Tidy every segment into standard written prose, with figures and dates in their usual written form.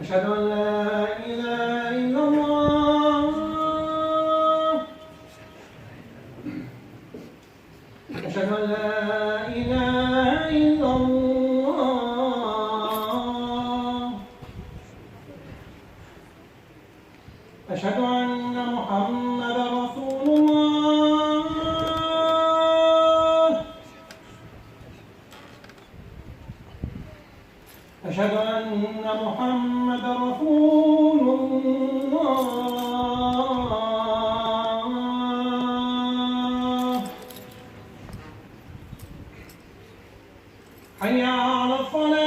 أشهد أن لا إله إلا الله. أشهد أن لا إله إلا الله. أشهد أن محمدا رسول الله. أشهد أن محمدا رسول الله. حي على الصلاة.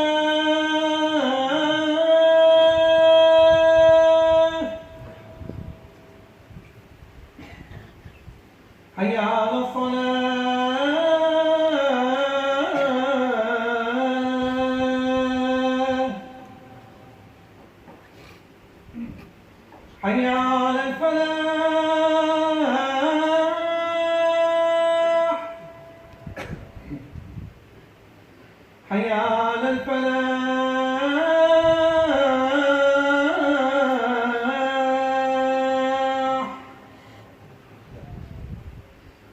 حي على الصلاة. حي على الفلاح. حي على الفلاح.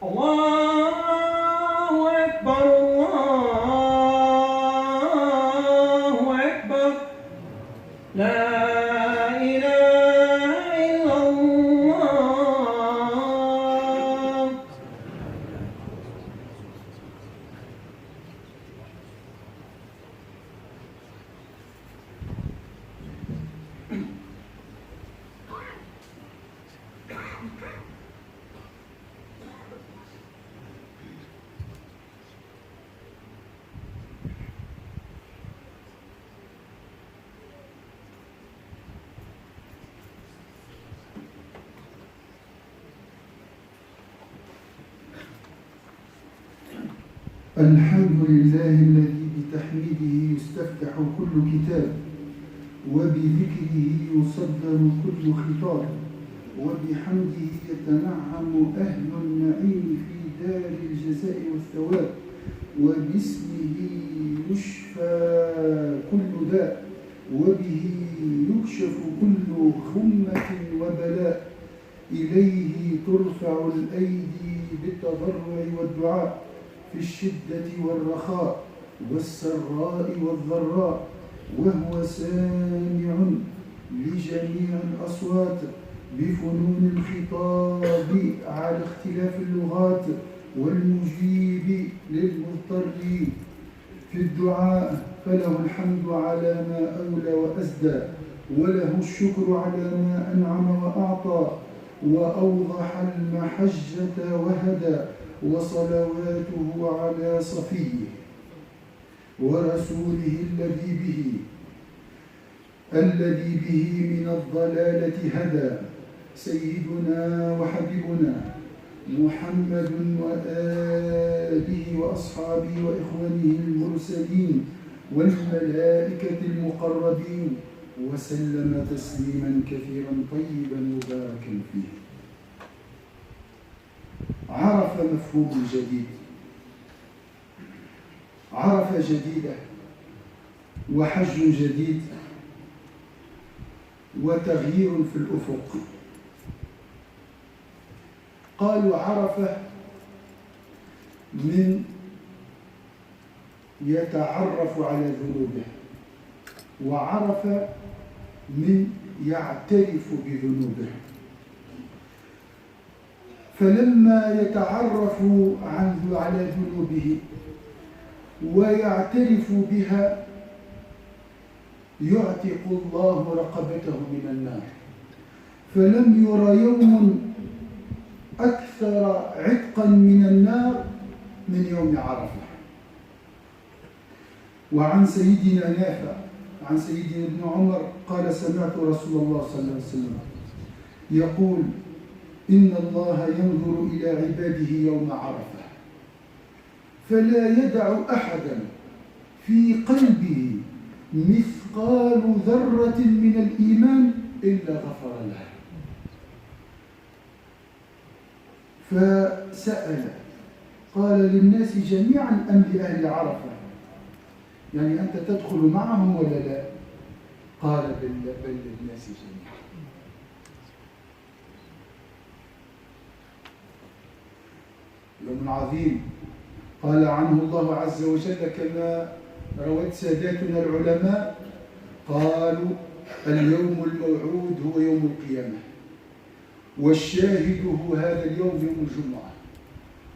الله أكبر الله أكبر لا إله إلا الله. الحمد لله الذي بتحميده يستفتح كل كتاب، وبذكره يصدر كل خطاب، وبحمده يتنعم أهل النعيم في دار الجزاء والثواب، وباسمه يشفى كل داء، وبه يكشف كل خمة وبلاء. إليه ترفع الأيدي بالتضرع والدعاء في الشدة والرخاء والسراء والضراء، وهو سامع لجميع الأصوات بفنون الخطاب على اختلاف اللغات، والمجيب للمضطرين في الدعاء، فله الحمد على ما أولى وأسدى، وله الشكر على ما أنعم وأعطى، وأوضح المحجة وهدى، وصلواته على صفيه ورسوله الذي به من الضلالة هدى، سيدنا وحبيبنا محمد وآله وأصحابه وإخوانه المرسلين والملائكة المقربين، وسلم تسليما كثيرا طيبا مباركا فيه. عرف مفهوم جديد، عرف جديدة، وحج جديد، وتغيير في الأفق. قالوا عرف من يتعرف على ذنوبه، وعرف من يعترف بذنوبه. فلما يتعرف على ذنوبه ويعترف بها يعتق الله رقبته من النار، فلم ير يوم أكثر عتقا من النار من يوم عرفة. وعن سيدنا نافع عن سيدنا ابن عمر قال: سمعت رسول الله صلى الله عليه وسلم يقول: إن الله ينظر إلى عباده يوم عرفة فلا يدع أحدا في قلبه مثقال ذرة من الإيمان إلا غفر له. فسأل قال: للناس جميعا أم لأهل عرفة؟ يعني أنت تدخل معهم ولا لا؟ قال بل للناس جميعا. يوم عظيم قال عنه الله عز وجل كما روت ساداتنا العلماء، قالوا اليوم الموعود هو يوم القيامة، والشاهد هو هذا اليوم يوم الجمعة،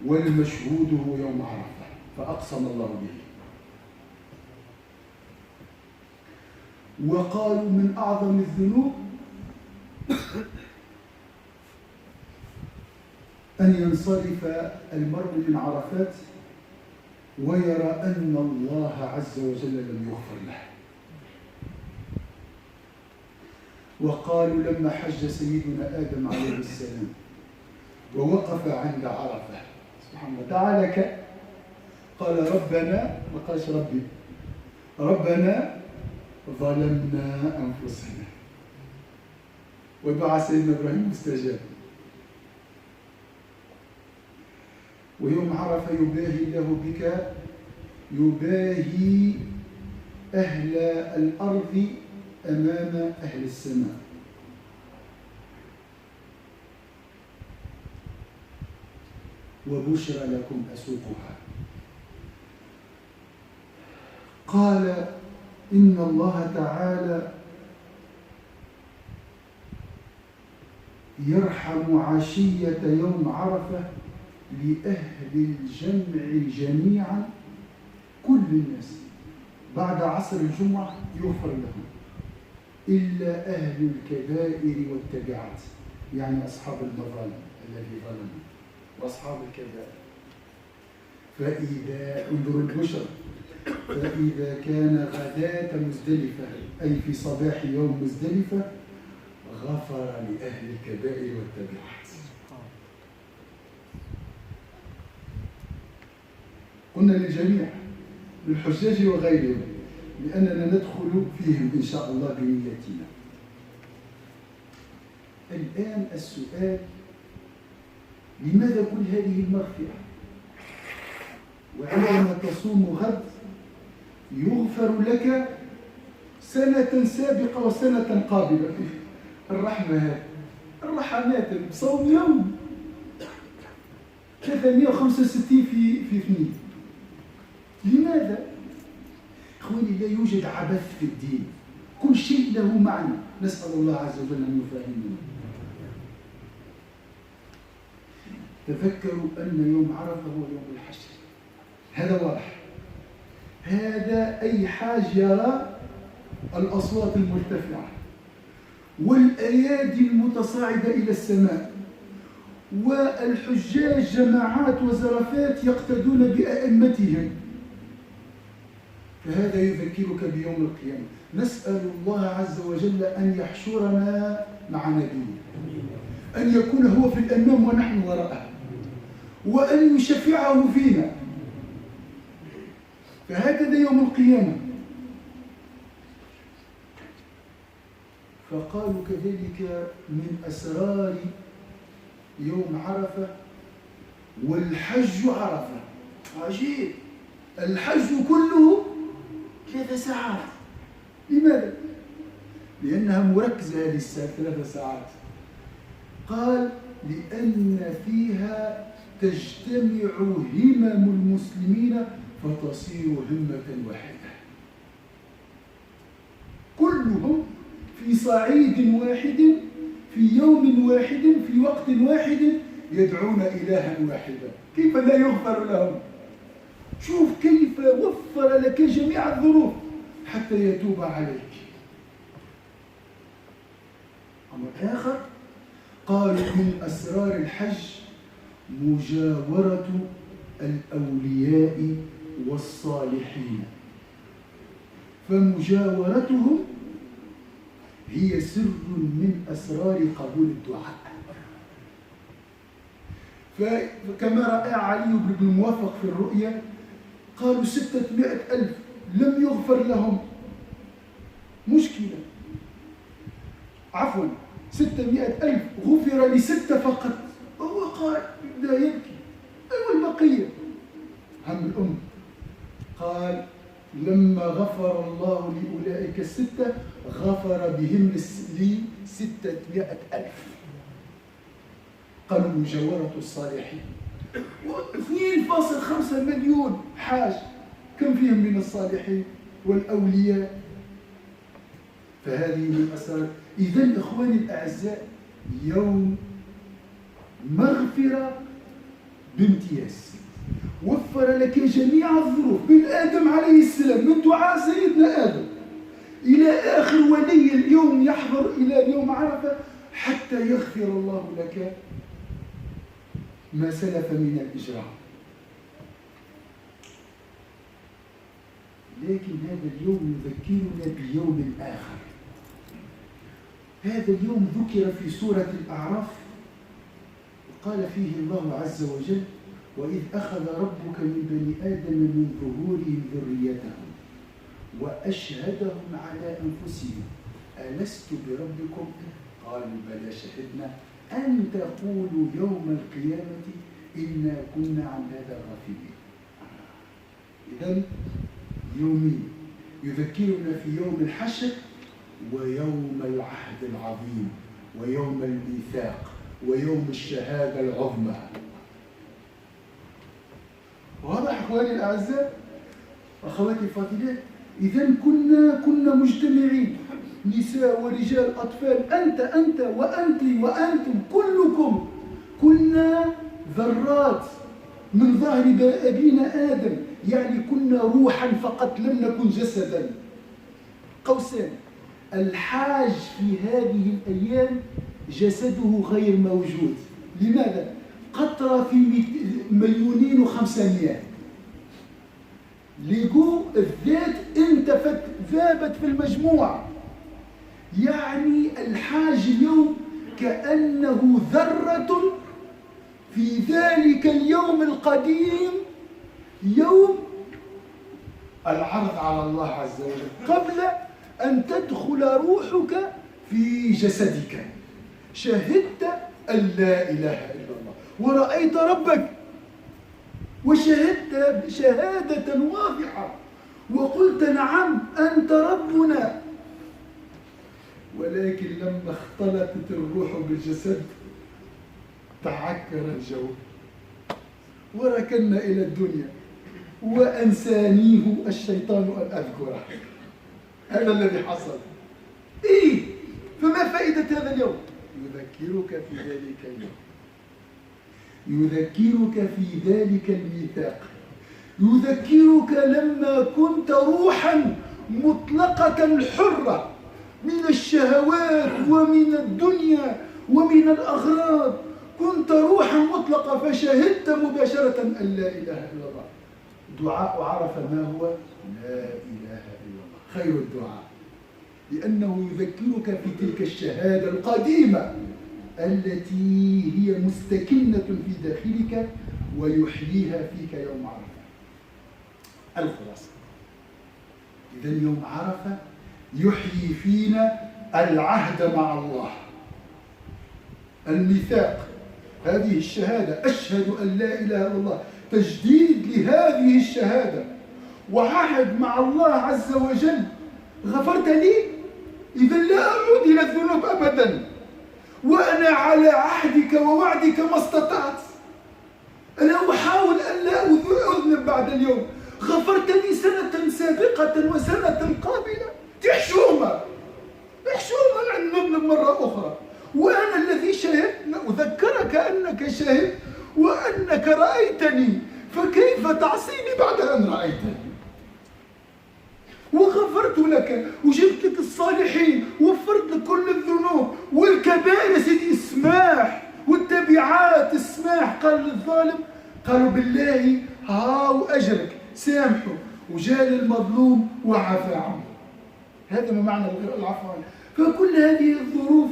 والمشهود هو يوم عرفة، فأقسم الله به. وقالوا من أعظم الذنوب أن ينصرف المرء من عرفات ويرى أن الله عز وجل لم يغفر له. وقالوا لما حج سيدنا آدم عليه السلام ووقف عند عرفة سبحان الله تعالى قال ربنا، ما قالش ربي، ربنا ظلمنا أنفسنا، ودعاء سيدنا إبراهيم مستجاب. ويوم عرفة يباهي له بك، يباهي أهل الأرض أمام أهل السماء. وبشر لكم أسوقها. قال إن الله تعالى يرحم عشية يوم عرفة لأهل الجمع جميعا، كل الناس بعد عصر الجمعة يغفر لهم إلا أهل الكبائر والتبعات، يعني أصحاب المظالم الذي ظلموا وأصحاب الكبائر. فإذا انظروا البشر، فإذا كان غداة مزدلفة أي في صباح يوم مزدلفة غفر لأهل الكبائر والتبعات. قلنا للجميع، للحجاج وغيرهم، لأننا ندخل فيهم إن شاء الله بنيتنا. الآن السؤال، لماذا كل هذه المغفرة؟ وعندما تصوم غد يغفر لك سنة سابقة وسنة قابلة. الرحمة هذه، الرحمات بصوم يوم 365 في 2. لماذا؟ إخواني لا يوجد عبث في الدين، كل شيء له معنى. نسأل الله عز وجل أن يفهمنا. تذكروا أن يوم عرفة هو يوم الحشر، هذا واضح. هذا أي حاج يرى الأصوات المرتفعة والأيادي المتصاعدة إلى السماء، والحجاج جماعات وزرافات يقتدون بأئمتهم، فهذا يذكرك بيوم القيامة. نسأل الله عز وجل أن يحشرنا مع نبيه، أن يكون هو في الأمام ونحن وراءه، وأن يشفعه فينا. فهكذا يوم القيامة. فقالوا كذلك من أسرار يوم عرفة والحج عرفة. عجيب، الحج كله 3 ساعات. لماذا؟ لأنها مركزة هذه الساعة 3 ساعات. قال لأن فيها تجتمع همم المسلمين فتصير همة واحدة، كلهم في صعيد واحد في يوم واحد في وقت واحد يدعون إلها واحدا. كيف لا يغفر لهم؟ شوف كيف وفر لك جميع الظروف حتى يتوب عليك. أمر آخر قالوا من أسرار الحج مجاورة الأولياء والصالحين، فمجاورتهم هي سر من أسرار قبول الدعاء. فكما رأى علي بن الموفق في الرؤيا قالوا 600,000 لم يغفر لهم. مشكلة، عفوا 600,000 غفر ل6 فقط. هو قال بدأ يبكي، أيوة البقية هم الأم. قال لما غفر الله لأولئك الستة غفر بهم ل600,000. قالوا مجاورة الصالحين. 2.5 مليون حاج كم فيهم من الصالحين والأولياء؟ فهذه من أسرار. إذن إخواني الأعزاء، يوم مغفرة بامتياز، وفر لك جميع الظروف من آدم عليه السلام، من دعاء سيدنا آدم إلى آخر ولي اليوم يحضر إلى يوم عرفة حتى يغفر الله لك ما سلف من الإجرام. لكن هذا اليوم يذكرنا بيوم آخر. هذا اليوم ذكر في سورة الأعراف، قال فيه الله عز وجل: وإذ أخذ ربك من بني آدم من ظهورهم ذريتهم وأشهدهم على أنفسهم ألست بربكم؟ قالوا بلى شهدنا أن تقولوا يوم القيامة إنا كنا عن هذا غافلين. إذن يومين يذكرنا في يوم الحشر ويوم العهد العظيم ويوم الميثاق ويوم الشهادة العظمى. واضح أخواني الأعزاء، أخواتي الفاضلات؟ إذن كنا مجتمعين، نساء ورجال أطفال، أنت وأنت وأنتم كلكم، كنا ذرات من ظهر أبينا آدم، يعني كنا روحا فقط لم نكن جسدا. قوسان: الحاج في هذه الأيام جسده غير موجود. لماذا؟ قطرة في 2,500,000. لقوا الذات انتفت، ذابت في المجموعة. يعني الحاج اليوم كأنه ذرة في ذلك اليوم القديم، يوم العرض على الله عز وجل، قبل أن تدخل روحك في جسدك. شهدت أن لا إله إلا الله ورأيت ربك وشهدت شهادة واضحة وقلت نعم أنت ربنا. ولكن لما اختلطت الروح بالجسد تعكر الجو وركنا إلى الدنيا وأنسانيه الشيطان أن أذكره. هذا الذي حصل. فما فائدة هذا اليوم؟ يذكرك في ذلك اليوم، يذكرك في ذلك الميثاق، يذكرك لما كنت روحا مطلقة حرة من الشهوات ومن الدنيا ومن الأغراض، كنت روحا مطلقة فشهدت مباشرة أن لا إله إلا الله. دعاء عرفة ما هو؟ لا إله إلا الله، خير الدعاء، لأنه يذكرك في تلك الشهادة القديمة التي هي مستكنة في داخلك ويحييها فيك يوم عرفة. الخلاصة: إذن يوم عرفة يحيي فينا العهد مع الله، الميثاق، هذه الشهادة، أشهد أن لا إله إلا الله، تجديد لهذه الشهادة وعهد مع الله عز وجل. غفرت لي؟ إذن لا أعود إلى الذنوب أبدا، وأنا على عهدك ووعدك ما استطعت. أنا أحاول أن لا أذنب بعد اليوم. غفرت لي سنة سابقة وسنة قابلة، تحشومة أن نذنب مرة أخرى، وأنا الذي شهدت. أذكرك أنك شهدت وأنك رأيتني، فكيف تعصيني بعد أن رأيتني؟ وغفرت لك وجبت لك الصالحين، وفرت لك كل الذنوب والكبائر سيدي اسماح، والتبعات اسماح. قال للظالم، قالوا بالله هاو أجرك سامحوا، وجاء للمظلوم وعفى عنه. هذا ما معنى العفو عنه. فكل هذه الظروف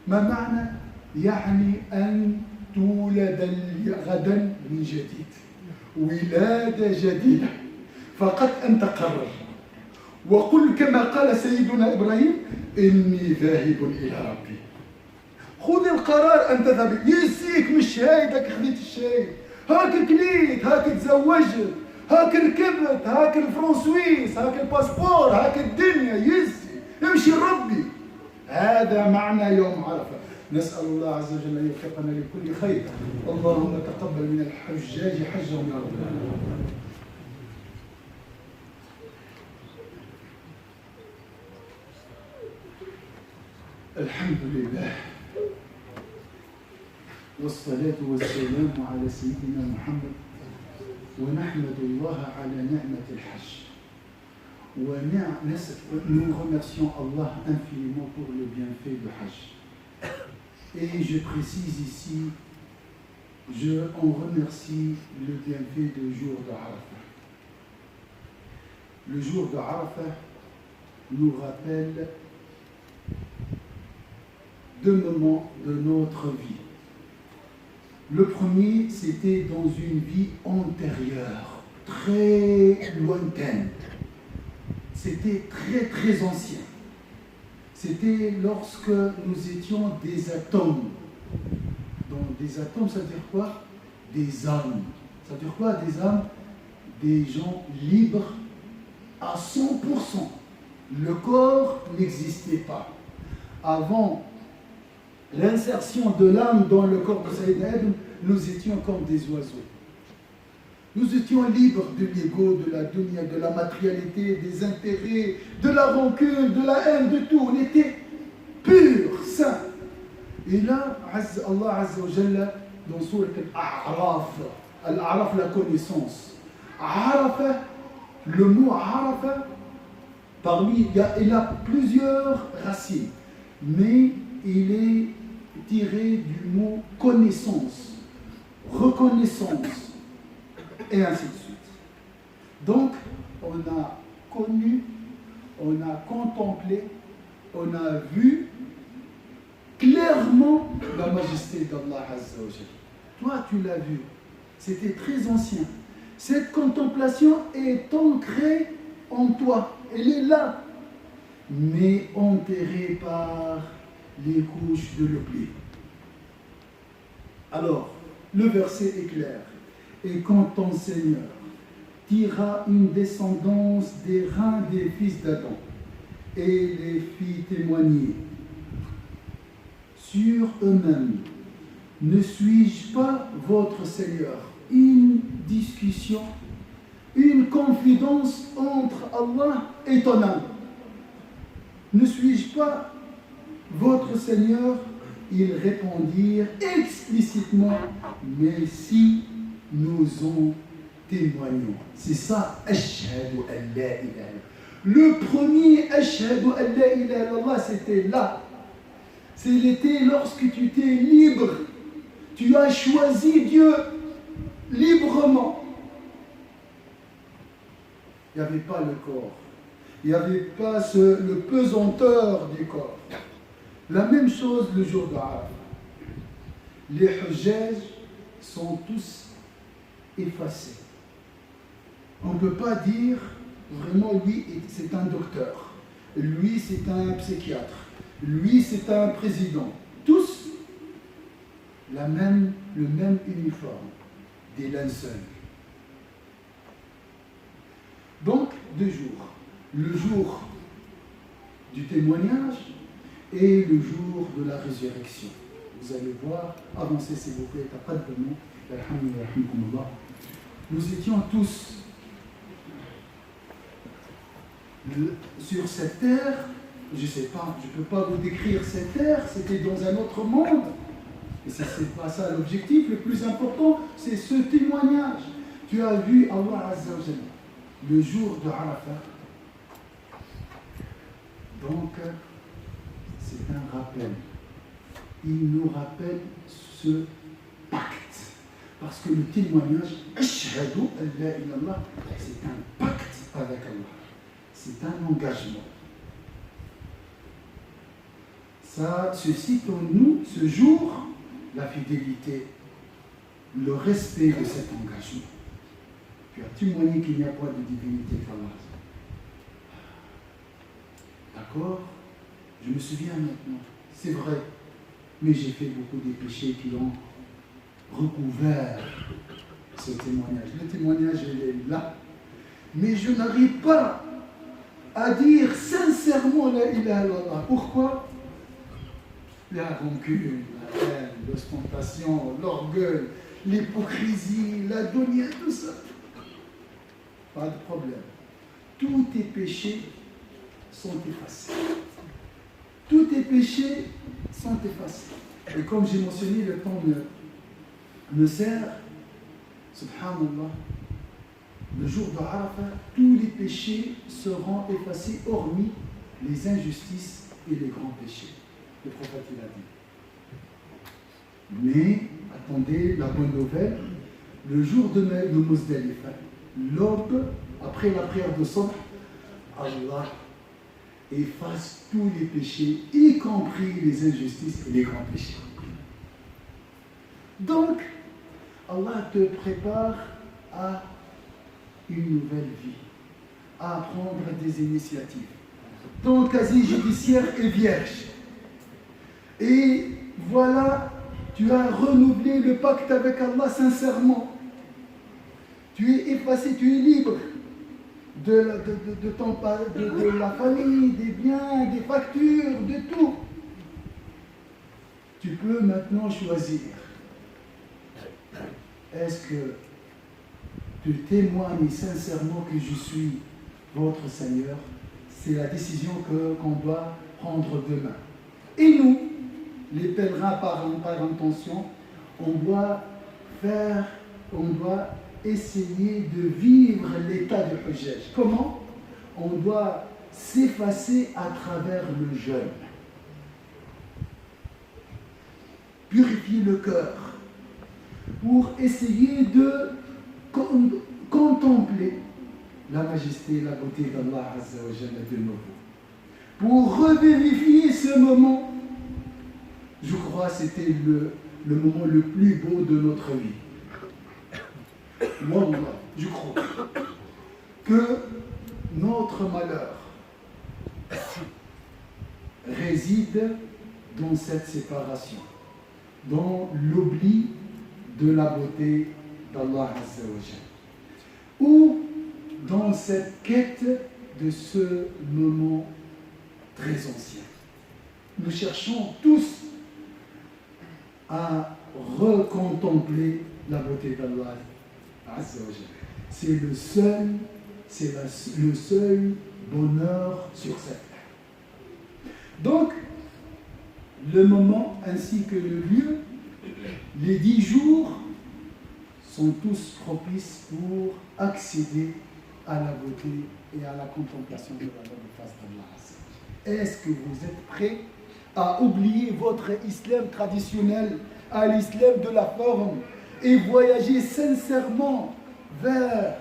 ما معنى؟ يعني أن تولد غدا من جديد، ولادة جديدة. فقط أنت قرر وقل كما قال سيدنا إبراهيم: إني ذاهب إلى ربي. خذ القرار أن تذهب. يسيك مش هايدك خذيت الشاي، هاك كليت، هاك تزوجت، هاك الكبت، هاك الفرون سويس، هاك الباسبور، هاك الدنيا يزي امشي ربي. هذا معنى يوم عرفة. نسأل الله عز وجل أن يوفقنا لكل خير. اللهم تقبل من الحجاج حجهم يا رب العالمين. الحمد لله والصلاة والسلام على سيدنا محمد، ونحمد الله على نعمة الحج. Nous remercions Allah infiniment pour le bienfait du Hajj. Et je précise ici, on remercie le bienfait du jour de Arafah. Le jour de Arafah nous rappelle deux moments de notre vie. Le premier, c'était dans une vie antérieure, très lointaine. C'était très très ancien. C'était lorsque nous étions des atomes. Donc des atomes, ça veut dire quoi? Des âmes. Ça veut dire quoi des âmes? Des gens libres à 100%. Le corps n'existait pas. Avant l'insertion de l'âme dans le corps de Sayyidina Adam, nous étions comme des oiseaux. Nous étions libres de l'ego, de la dunya, de la matérialité, des intérêts, de la rancune, de la haine, de tout. On était purs, sains. Et là, Allah Azza wa Jalla, dans Sourate Al-A'raf, Al-A'raf, la connaissance. Arafa, le mot Arafa, il a plusieurs racines, mais il est tiré du mot connaissance, reconnaissance, et ainsi de suite. Donc, on a connu, on a contemplé, on a vu clairement la majesté d'Allah Azza wa Jalla. Toi, tu l'as vu. C'était très ancien. Cette contemplation est ancrée en toi. Elle est là, mais enterrée par les couches de l'oubli. Alors, le verset est clair. Et quand ton Seigneur tira une descendance des reins des fils d'Adam et les fit témoigner sur eux-mêmes, ne suis-je pas votre Seigneur? Une discussion, une confidence entre Allah et ton âme. Ne suis-je pas votre Seigneur? Ils répondirent explicitement, mais si nous en témoignons. C'est ça, Ashhadu an la ilaha illallah. Le premier Ashhadu an la ilaha illallah, c'était là. C'était lorsque tu t'es libre. Tu as choisi Dieu librement. Il n'y avait pas le corps. Il n'y avait pas le pesanteur du corps. La même chose le jour d'Arafah. Les hujjaj sont tous effacés. On ne peut pas dire vraiment lui c'est un docteur, lui c'est un psychiatre, lui c'est un président. Tous le même uniforme, des linceuls. Donc 2 jours. Le jour du témoignage et le jour de la résurrection. Vous allez voir, avancez s'il vous plaît, taqaddamu. Nous étions tous sur cette terre, je ne sais pas, je ne peux pas vous décrire cette terre, c'était dans un autre monde. Et ce n'est pas ça l'objectif, le plus important, c'est ce témoignage. Tu as vu Allah Azza wa Jalla, le jour de Arafat. Donc, c'est un rappel. Il nous rappelle ce pacte. Parce que le témoignage, Ashhadu an la ilaha illallah, c'est un pacte avec Allah. C'est un engagement. Ça suscite en nous, ce jour, la fidélité, le respect de cet engagement. Tu as témoigné qu'il n'y a pas de divinité qu'Allah. D'accord? Je me souviens maintenant, c'est vrai, mais j'ai fait beaucoup de péchés qui ont recouvert ce témoignage. Le témoignage, il est là. Mais je n'arrive pas à dire sincèrement la ilaha illallah. Pourquoi? La rancune, la haine, l'ostentation, l'orgueil, l'hypocrisie, la dunya, tout ça. Pas de problème. Tous tes péchés sont effacés. Tous tes péchés sont effacés. Et comme j'ai mentionné, le temps me sert, subhanallah, le jour de Arafat, tous les péchés seront effacés, hormis les injustices et les grands péchés. Le prophète il a dit. Mais, attendez, la bonne nouvelle, le jour de Muzdalifa, l'aube, après la prière de Subh, Allah efface tous les péchés, y compris les injustices et les grands péchés. Donc, Allah te prépare à une nouvelle vie, à prendre des initiatives. Ton casier judiciaire est vierge. Et voilà, tu as renouvelé le pacte avec Allah sincèrement. Tu es effacé, tu es libre de la famille, des biens, des factures, de tout. Tu peux maintenant choisir. Est-ce que tu témoignes sincèrement que je suis votre Seigneur? C'est la décision qu'on doit prendre demain. Et nous, les pèlerins par intention, on doit essayer de vivre l'état de Hujjaj. Comment? On doit s'effacer à travers le jeûne. Purifier le cœur pour essayer de contempler la majesté et la beauté d'Allah Azza wa Jalla de nouveau. Pour revérifier ce moment, je crois que c'était le moment le plus beau de notre vie. Wallah, je crois que notre malheur réside dans cette séparation, dans l'oubli de la beauté d'Allah Azza wa Jalla, ou dans cette quête de ce moment très ancien. Nous cherchons tous à recontempler la beauté d'Allah Azza wa Jalla. C'est le seul bonheur sur cette terre. Donc, le moment ainsi que le lieu, les 10 jours sont tous propices pour accéder à la beauté et à la contemplation de la bonne face d'Allah. Est-ce que vous êtes prêts à oublier votre islam traditionnel, à l'islam de la forme, et voyager sincèrement vers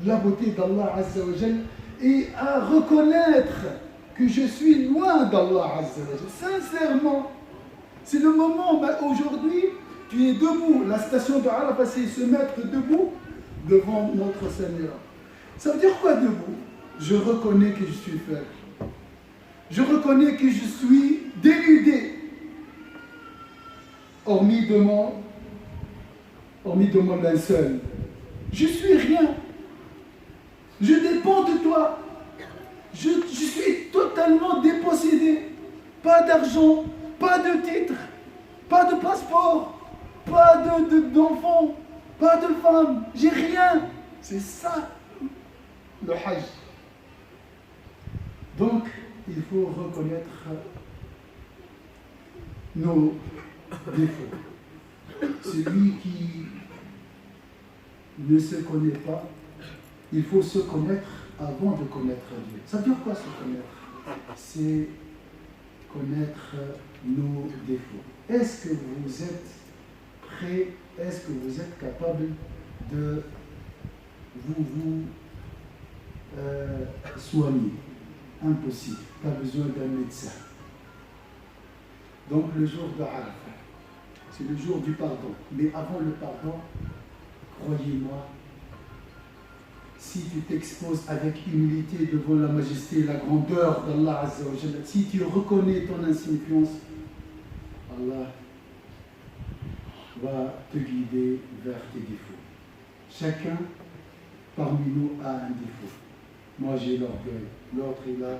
la beauté d'Allah Azza wa Jal, et à reconnaître que je suis loin d'Allah Azza wa Jal? Sincèrement, c'est le moment. Aujourd'hui, tu es debout. La station de Arafat, c'est se mettre debout devant notre Seigneur. Ça veut dire quoi debout? Je reconnais que je suis faible. Je reconnais que je suis dénudé. Hormis de mon linceul. Je suis rien. Je dépends de toi. Je suis totalement dépossédé. Pas d'argent, pas de titre, pas de passeport, pas d'enfant, pas de femme. J'ai rien. C'est ça le Hajj. Donc, il faut reconnaître nos défauts. Celui qui ne se connaît pas, il faut se connaître avant de connaître Dieu. Ça veut dire quoi se connaître? C'est connaître nos défauts. Est-ce que vous êtes prêt? Est-ce que vous êtes capable de vous soigner? Impossible. Pas besoin d'un médecin. Donc le jour de Arafat, c'est le jour du pardon. Mais avant le pardon, croyez-moi, si tu t'exposes avec humilité devant la majesté et la grandeur d'Allah Azza wa Jalla, si tu reconnais ton insignifiance, Allah va te guider vers tes défauts. chacun parmi nous a un défaut. Moi j'ai l'orgueil, l'autre il a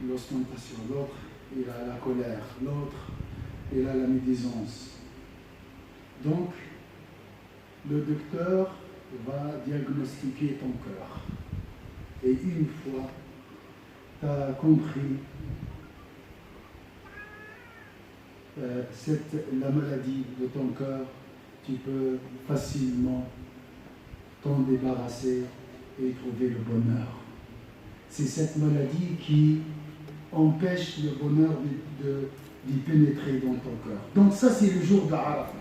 l'ostentation, l'autre il a la colère, l'autre il a la médisance. Donc le docteur va diagnostiquer ton cœur. Et une fois tu as compris la maladie de ton cœur, tu peux facilement t'en débarrasser et trouver le bonheur. C'est cette maladie qui empêche le bonheur d'y pénétrer dans ton cœur. Donc ça, c'est le jour de Arafat.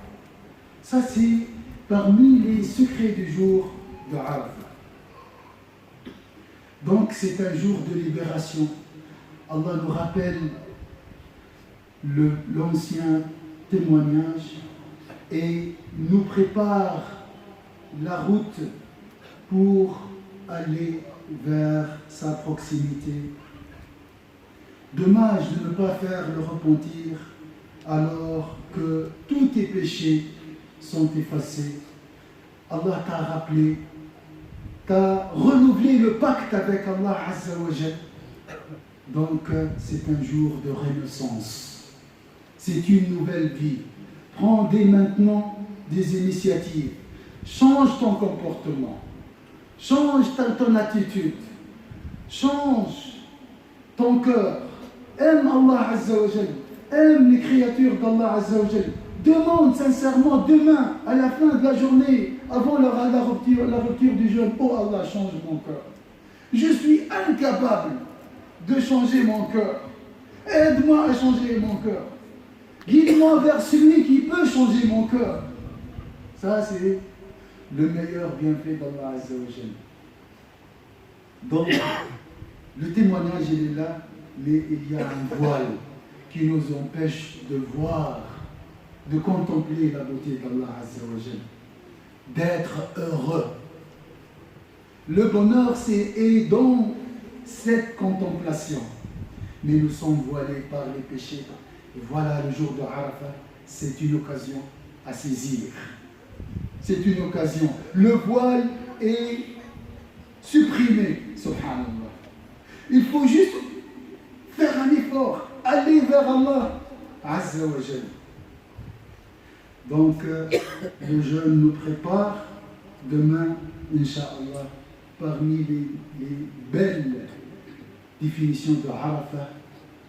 Ça, c'est parmi les secrets du jour de Arafat. Donc c'est un jour de libération. Allah nous rappelle l'ancien témoignage et nous prépare la route pour aller vers sa proximité. Dommage de ne pas faire le repentir alors que tous tes péchés sont effacés. Allah t'a rappelé, t'a renouvelé le pacte avec Allah Azza wa Jal. Donc c'est un jour de renaissance. C'est une nouvelle vie. Prends dès maintenant des initiatives. Change ton comportement. Change ton attitude. Change ton cœur. Aime Allah Azza wa Jal. Aime les créatures d'Allah Azza wa Jal. Demande sincèrement demain, à la fin de la journée, avant la rupture du jeûne, oh Allah, change mon cœur. Je suis incapable de changer mon cœur. Aide-moi à changer mon cœur. Guide-moi vers celui qui peut changer mon cœur. Ça, c'est le meilleur bienfait d'Allah Azza wa Jal. Donc, le témoignage, il est là, mais il y a un voile qui nous empêche de voir, de contempler la beauté d'Allah Azza wa Jal, d'être heureux. Le bonheur, est dans cette contemplation. Mais nous sommes voilés par les péchés. Et voilà, le jour de Arafat, c'est une occasion à saisir. C'est une occasion. Le voile est supprimé, subhanallah. Il faut juste faire un effort, aller vers Allah Azza wa Jal. Donc, le jeûne nous prépare. Demain, Inch'Allah, parmi les belles définitions de Arafat,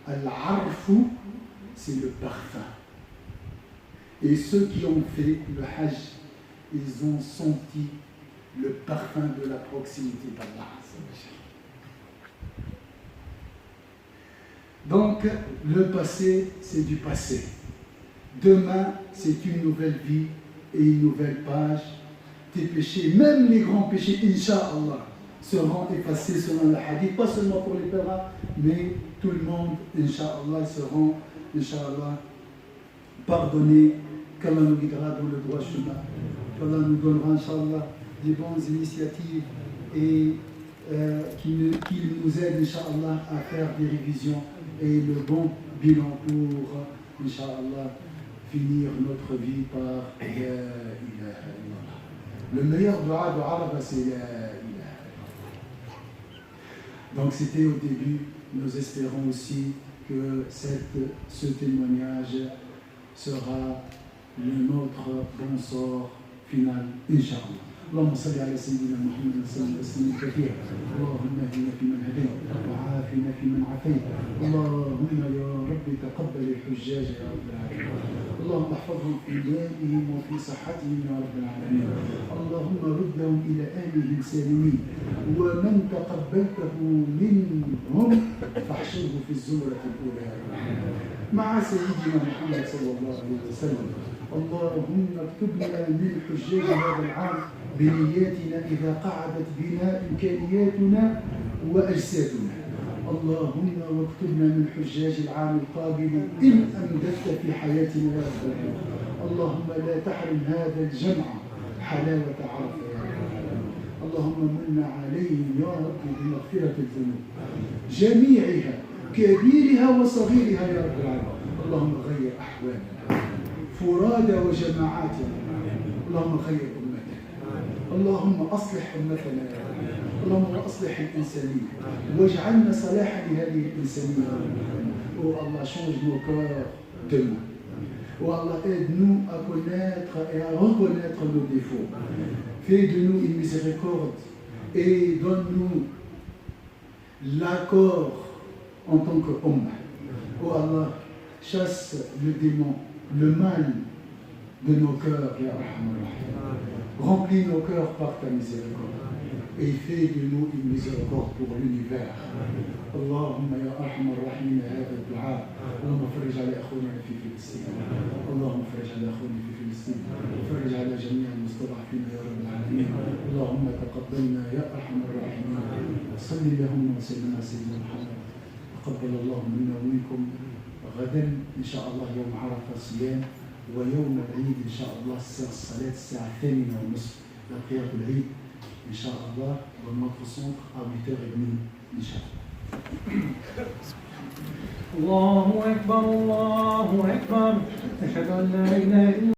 Al-Arfu, c'est le parfum. Et ceux qui ont fait le Hajj, ils ont senti le parfum de la proximité d'Allah. Donc, le passé, c'est du passé. Demain, c'est une nouvelle vie et une nouvelle page. Tes péchés, même les grands péchés, Inch'Allah, seront effacés selon le hadith, pas seulement pour les pèlerins, mais tout le monde, Inch'Allah, seront, Inch'Allah, pardonnés, qu'Allah nous guidera dans le droit chemin, qu'Allah nous donnera, Inch'Allah, des bonnes initiatives et qu'il nous aide, Inch'Allah, à faire des révisions et le bon bilan pour, Inch'Allah, finir notre vie par La ilaha illallah. Le meilleur dua de Arafat, c'est La ilaha illallah. Donc c'était au début, nous espérons aussi que ce témoignage sera notre bon sort final, Inch'Allah. اللهم صل على سيدنا محمد وسلم تسليما كثيرا. اللهم اهدنا فيمن هديت وعافنا فيمن عافيت. اللهم يا رب تقبل الحجاج يا رب العالمين. اللهم احفظهم في دينهم وفي صحتهم يا رب العالمين. اللهم ردهم الى اهلهم سالمين. ومن تقبلته منهم فاحشره في الزمره الاولى يا رب العالمين. مع سيدنا محمد صلى الله عليه وسلم. اللهم اكتبنا من حجاج هذا العام بنياتنا إذا قعدت بنا إمكانياتنا وأجسادنا. اللهم واكتبنا من حجاج العام القابل إن أمددت في حياتنا يا رب العالمين. اللهم لا تحرم هذا الجمع حلاوة عرفة يا رب العالمين. اللهم من عليهم يا رب بمغفرة الذنوب جميعها كبيرها وصغيرها يا رب العالمين. اللهم غير أحوالنا فرادى وجماعاتنا. اللهم خير أمتنا. اللهم أصلح أمتنا يا رب. اللهم أصلح الإنسانية واجعلنا صلاحا لهذه الإنسانية. Oh Allah, change nos cœurs demain. Oh Allah, aide-nous à connaître et à reconnaître nos défauts. Fais de nous une miséricorde et donne-nous l'accord en tant qu'homme. Oh Allah, chasse le démon, le mal de nos cœurs, Ya Rahman Rahim. Remplis nos cœurs par ta miséricorde et fais de nous une miséricorde pour l'univers. اللهم يا ارحم الراحمين هذا الدعاء اللهم فرج على اخواننا في فلسطين. اللهم فرج على اخواننا في فلسطين وفرج على جميع المستضعفين يا رب العالمين. اللهم تقبلنا يا ارحم الراحمين. صل اللهم وسلم على سيدنا محمد. تقبل الله منا ومنكم. غدا ان شاء الله يوم عرفه صيام، ويوم العيد ان شاء الله الصلاه الساعه 8:30 لقيام العيد ان شاء الله. والنطق الصنق à 8h30 ان شاء الله. الله أكبر الله أكبر. أشهد أن لا إله إلا